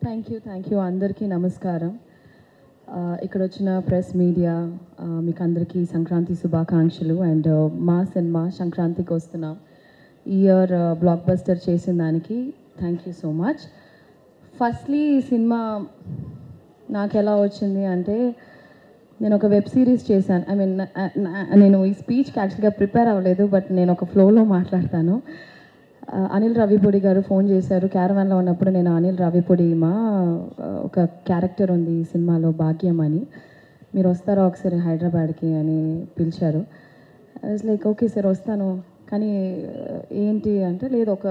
Thank you అందరికీ నమస్కారం. ఇక్కడ వచ్చిన ప్రెస్ మీడియా మీకు అందరికీ సంక్రాంతి శుభాకాంక్షలు. అండ్ మా సినిమా సంక్రాంతికి వస్తున్నాం. ఈ ఇయర్ బ్లాక్ బస్టర్ చేసిన దానికి thank you so much. Firstly ఈ సినిమా నాకు ఎలా వచ్చింది అంటే, నేను ఒక వెబ్ సిరీస్ చేశాను. ఐ మీన్ నేను ఈ స్పీచ్కి యాక్చువల్గా ప్రిపేర్ అవ్వలేదు, బట్ నేను ఒక ఫ్లోలో మాట్లాడతాను. అనిల్ రావిపూడి గారు ఫోన్ చేశారు క్యారవాన్లో ఉన్నప్పుడు. నేను అనిల్ రావిపూడి ఒక క్యారెక్టర్ ఉంది ఈ సినిమాలో భాగ్యం అని, మీరు వస్తారా ఒకసారి హైదరాబాద్కి అని పిలిచారు. లైక్ ఓకే సార్ వస్తాను, కానీ ఏంటి అంటే లేదు ఒక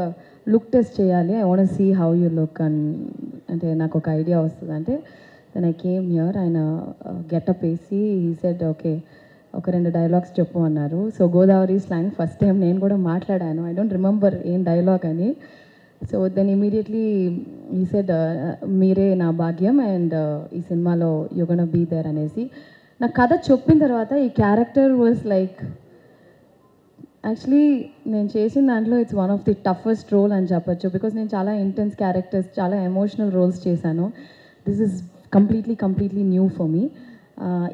లుక్ టెస్ట్ చేయాలి, I want see how you look అంటే నాకు ఒక ఐడియా వస్తుంది అంటే. Then I came here. ఆయన గెటప్ వేసి హీ సెడ్ ఓకే ఒక 2 డైలాగ్స్ చెప్పు అన్నారు. So Godavari slang first time నేను కూడా మాట్లాడాను. ఐ డోంట్ రిమెంబర్ ఏం డైలాగ్ అని. So then immediately he said మీరే నా భాగ్యం అండ్ ఈ సినిమాలో యూ గోనా బీ దేర్ అనేసి నాకు కథ చెప్పిన తర్వాత ఈ క్యారెక్టర్ వాజ్ లైక్ యాక్చువల్లీ నేను చేసిన దాంట్లో it's one of the toughest role అని చెప్పొచ్చు. బికాస్ నేను చాలా ఇంటెన్స్ క్యారెక్టర్స్, చాలా ఎమోషనల్ రోల్స్ చేశాను. This is completely new for me.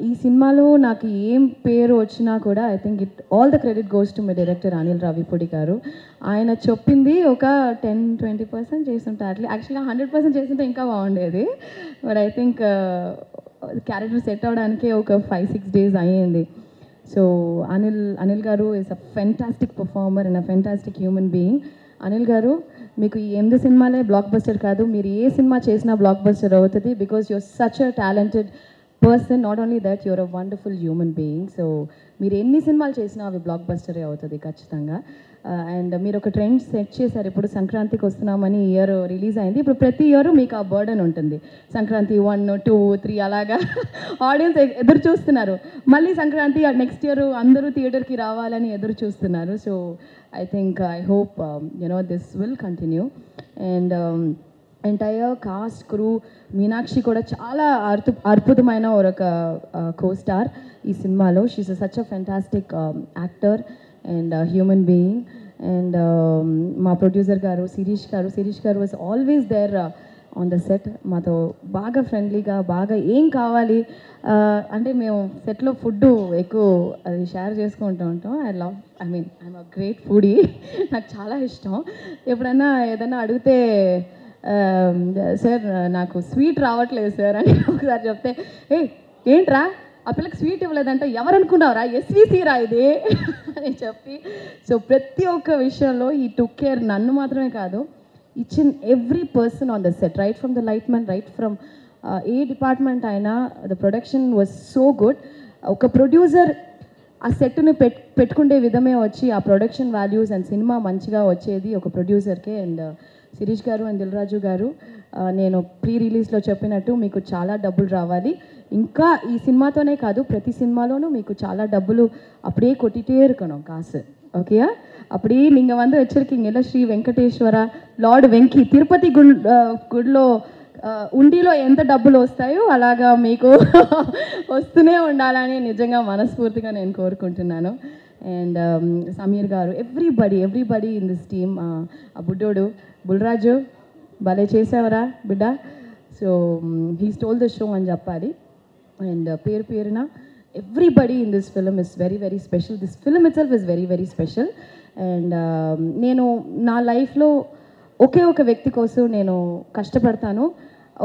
ఈ సినిమాలో నాకు ఏం పేరు వచ్చినా కూడా I think all the credit goes to my director Anil Ravipudi గారు. ఆయన చెప్పింది ఒక 10-20% చేస్తుంటే, యాక్చువల్గా 100% చేస్తుంటే ఇంకా బాగుండేది. But I think character set అవ్వడానికి ఒక 5-6 days అయ్యింది. సో అనిల్ గారు is a fantastic performer and a fantastic human being. Anil గారు మీకు ఈ 8 సినిమాలే బ్లాక్ బస్టర్ కాదు, మీరు ఏ సినిమా చేసినా బ్లాక్ బస్టర్ అవుతుంది. Because you're such a talented person. Not only that you're a wonderful human being. So మీరు ఎన్ని సినిమాలు చేసినా అవి బ్లాక్ బస్టరే అవుతుంది ఖచ్చితంగా. అండ్ మీరు ఒక ట్రెండ్ సెట్ చేశారు. ఇప్పుడు సంక్రాంతికి వస్తున్నామని ఇయర్ రిలీజ్ అయింది. ఇప్పుడు ప్రతి ఇయర్ మీకు ఆ బర్డన్ ఉంటుంది. సంక్రాంతి 1, 2, 3 అలాగా ఆడియన్స్ ఎదురు చూస్తున్నారు. మళ్ళీ సంక్రాంతి నెక్స్ట్ ఇయర్ అందరూ థియేటర్కి రావాలని ఎదురు చూస్తున్నారు. So I hope this will continue. And entire cast crew, Meenakshi కూడా చాలా అద్భుతమైన ఒక కో స్టార్ ఈ సినిమాలో. She is such a fantastic actor and human being. And మా ప్రొడ్యూసర్ గారు శిరీష్ గారు was always there on the set. మాతో బాగా ఫ్రెండ్లీగా, బాగా ఏం కావాలి అంటే మేము సెట్లో ఫుడ్ ఎక్కువ అది షేర్ చేసుకుంటూ ఉంటాం. I'm a great foodie. నాకు చాలా ఇష్టం. ఎప్పుడైనా ఏదైనా అడిగితే సార్ నాకు స్వీట్ రావట్లేదు సార్ అని ఒకసారి చెప్తే, ఏంట్రా ఆ పిల్లకి స్వీట్ ఇవ్వలేదంటే ఎవరనుకున్నావురా, ఎస్విసి రా ఇది అని చెప్పి. సో ప్రతి ఒక్క విషయంలో ఈ టుక్ కేర్, నన్ను మాత్రమే కాదు, each and every person on the set, right from the light man, right from ఏ డిపార్ట్మెంట్ అయినా. The production was so good. ఒక ప్రొడ్యూసర్ ఆ సెట్ని పెట్టుకుంటే విధమే వచ్చి ఆ ప్రొడక్షన్ వాల్యూస్ అండ్ సినిమా మంచిగా వచ్చేది ఒక ప్రొడ్యూసర్కే. అండ్ శిరీష్ గారు అండ్ దిల్ రాజు గారు, నేను ప్రీ రిలీజ్లో చెప్పినట్టు మీకు చాలా డబ్బులు రావాలి. ఇంకా ఈ సినిమాతోనే కాదు, ప్రతి సినిమాలోనూ మీకు చాలా డబ్బులు அப்படியே கொட்டிட்டே இருக்கணும் காசு. ஓகேயா? அப்படியே நீங்கள் வந்து வச்சுருக்கீங்க இல்லை, ஸ்ரீ వెంకటేశ్వర లార్డ్ వెంకీ తిరుపతి గుడిలో ఉండిలో ఎంత డబ్బులు వస్తాయో అలాగా మీకు వస్తూనే ఉండాలని నిజంగా మనస్ఫూర్తిగా నేను కోరుకుంటున్నాను. అండ్ సమీర్ గారు, ఎవ్రీబడి ఇన్ దిస్ టీమ్. ఆ బుడ్డోడు బుల్రాజు భలే చేసావరా బిడ్డ. So he stole the show అని చెప్పాలి. అండ్ పేరున everybody in this film is very special. This film it self is very special. And నేను నా లైఫ్లో ఒకే ఒక వ్యక్తి కోసం నేను కష్టపడతాను.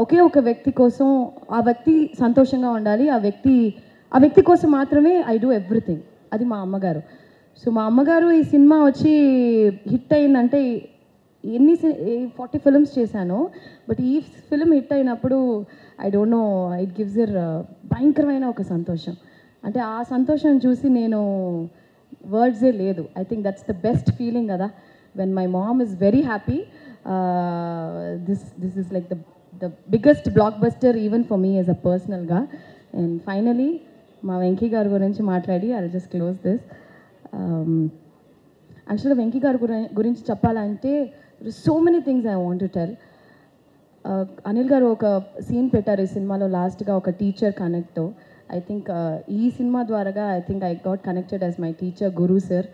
ఒకే ఒక వ్యక్తి కోసం, ఆ వ్యక్తి సంతోషంగా ఉండాలి. ఆ వ్యక్తి కోసం మాత్రమే ఐ డూ ఎవ్రీథింగ్. అది మా అమ్మగారు. సో మా అమ్మగారు ఈ సినిమా వచ్చి హిట్ అయిందంటే, 40 ఫిల్మ్స్ చేశాను, బట్ ఈ ఫిల్మ్ హిట్ అయినప్పుడు I don't know, it gives your భయంకరమైన ఒక సంతోషం. అంటే ఆ సంతోషం చూసి నేను వర్డ్సే లేదు. I think that's the best feeling కదా, when my mom is very happy. This is like the biggest blockbuster even for me as a పర్సనల్గా. అండ్ ఫైనలీ మా వెంకీ గారి గురించి మాట్లాడి ఐ జస్ట్ క్లోజ్ దిస్. యాక్చువల్గా వెంకీ గారి గురించి చెప్పాలంటే so many things I want to tell. Anil గారు ఒక సీన్ పెట్టారు ఈ సినిమాలో లాస్ట్గా, ఒక టీచర్ కనెక్ట్తో. ఐ థింక్ ఈ సినిమా ద్వారా I got connected as my teacher guru sir.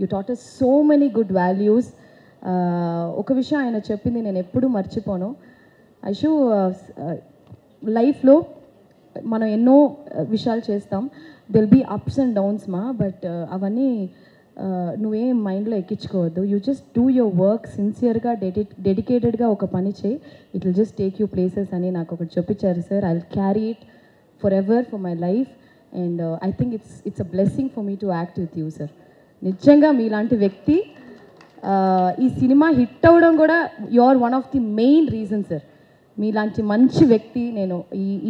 You taught us so many good values. ఒక విషయం ఆయన చెప్పింది నేను ఎప్పుడూ మర్చిపోను. ఐషు లైఫ్లో మనం ఎన్నో విషయాలు చేస్తాం, దిల్ బీ అప్స్ అండ్ డౌన్స్ మా, బట్ అవన్నీ నువ్వేం మైండ్లో ఎక్కించుకోవద్దు. You just do your work సిన్సియర్గా డెడికేటెడ్గా ఒక పని చేయి, it will just take you places అని నాకు ఒకటి చెప్పించారు sir. I will carry it forever for my life and I think it's a blessing for me to act with you sir. నిజంగా మీలాంటి వ్యక్తి ఈ సినిమా హిట్ అవ్వడం కూడా you are one of the main reason sir. మీలాంటి మంచి వ్యక్తి నేను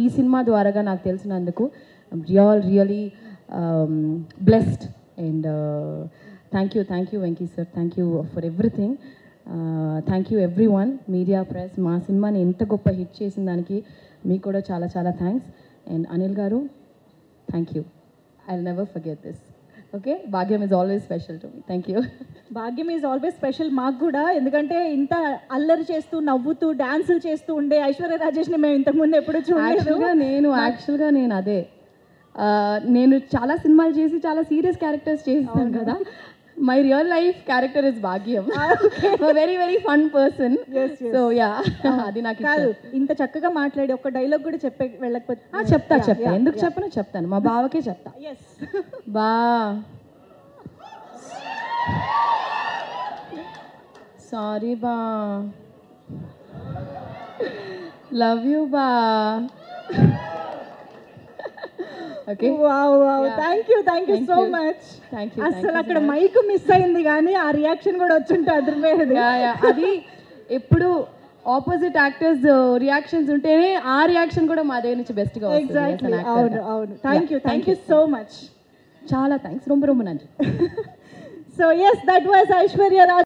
ఈ సినిమా ద్వారాగా నాకు తెలిసినందుకు really blessed and thank you Venky sir, thank you for everything. Thank you everyone, media press. మా సినిమాని ఎంత గొప్ప హిట్ చేసిన దానికి మీకు కూడా చాలా చాలా thanks. And Anil garu, thank you, I will never forget this. Okay, Bhagyam is always special to me. Thank you. Bhagyam is always special మాకు కూడా, ఎందుకంటే ఇంత అల్లరి చేస్తూ నవ్వుతూ డాన్సులు చేస్తూ ఉండే ఐశ్వర్య రాజేష్ని మేము ఇంతకుముందు ఎప్పుడు చూడలేదు. యాక్చువల్గా నేను అదే నేను చాలా సినిమాలు చేసి చాలా సీరియస్ క్యారెక్టర్స్ చేస్తాను కదా. My real life character is Bhagyam, very very fun person. So yeah, అది నాకు కాదు, ఇంత చక్కగా మాట్లాడి ఒక డైలాగ్ కూడా చెప్పే వెళ్ళకపోతే చెప్తా ఎందుకు చెప్పను చెప్తాను, మా బావకే చెప్తా. బా సారీ బా, లవ్ యూ బా. Okay, thank you so much. అసలు అక్కడ మైక్ మిస్ అయింది కానీ ఆ రియాక్షన్ కూడా వచ్చుంటే అదిరిపోయేది. అది ఎప్పుడు ఆపోజిట్ యాక్టర్స్ రియాక్షన్స్ ఉంటేనే ఆ రియాక్షన్ కూడా మా దగ్గర నుంచి బెస్ట్గా వస్తుంది. అవును, థ్యాంక్ యూ సో మచ్. చాలా థ్యాంక్స్, రొంబ రొంబ నండి. So yes, that was Aishwarya Raj.